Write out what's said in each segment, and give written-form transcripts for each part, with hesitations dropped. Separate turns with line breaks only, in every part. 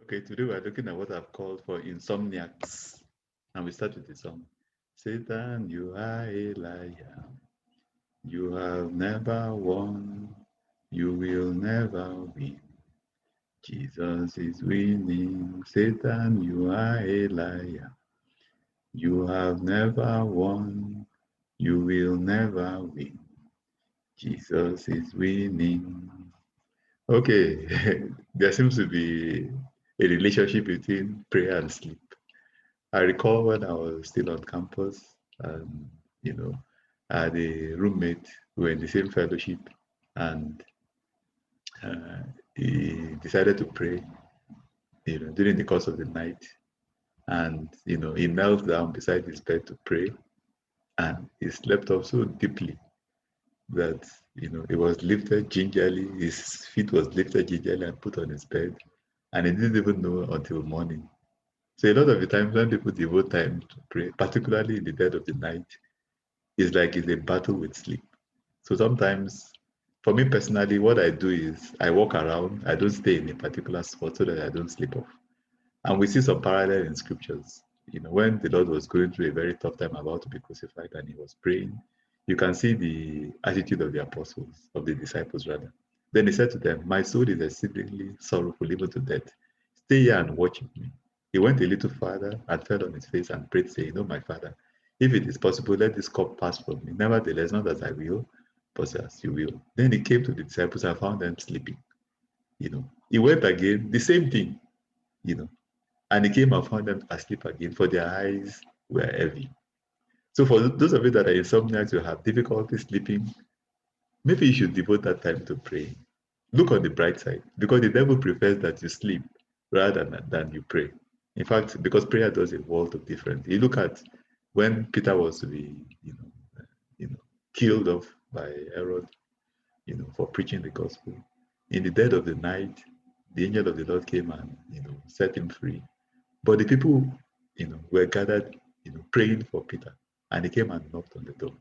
Okay, today we're looking at what I've called for Insomniacs. And we start with the song. Satan, you are a liar. You have never won. You will never win. Jesus is winning. Satan, you are a liar. You have never won. You will never win. Jesus is winning. Okay, there seems to be a relationship between prayer and sleep. I recall when I was still on campus, and you know, I had a roommate. We were in the same fellowship, and uh, he decided to pray, during the course of the night. And he knelt down beside his bed to pray, and he slept off so deeply that he was lifted gingerly. His feet was lifted gingerly and put on his bed, and he didn't even know until morning. So a lot of the times when people devote time to pray, particularly in the dead of the night, it's like it's a battle with sleep. So sometimes, for me personally, what I do is I walk around. I don't stay in a particular spot so that I don't sleep off. And we see some parallel in scriptures. When the Lord was going through a very tough time about to be crucified and he was praying, you can see the attitude of the apostles, of the disciples rather. Then he said to them, "My soul is exceedingly sorrowful, even to death. Stay here and watch with me." He went a little farther and fell on his face and prayed, saying, "Oh, my Father, if it is possible, let this cup pass from me. Nevertheless, not as I will, but as you will." Then he came to the disciples and found them sleeping. He went again, the same thing, you know, and he came and found them asleep again, for their eyes were heavy. So for those of you that are insomniacs, you have difficulty sleeping, maybe you should devote that time to praying. Look on the bright side, because the devil prefers that you sleep rather than you pray. In fact, because prayer does a world of difference. You look at when Peter was to be, you know, killed off by Herod, for preaching the gospel. In the dead of the night, the angel of the Lord came and, set him free. But the people, were gathered, praying for Peter, and he came and knocked on the door.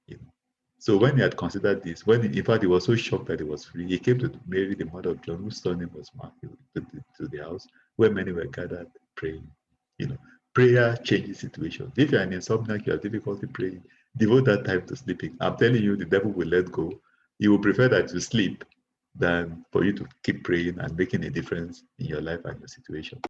You know. So when he had considered this, in fact he was so shocked that he was free, he came to Mary, the mother of John, whose surname was Matthew, to the house where many were gathered praying. You know, prayer changes situations. If you're an insomniac, you have difficulty praying, devote that time to sleeping. I'm telling you, the devil will let go. He will prefer that you sleep than for you to keep praying and making a difference in your life and your situation.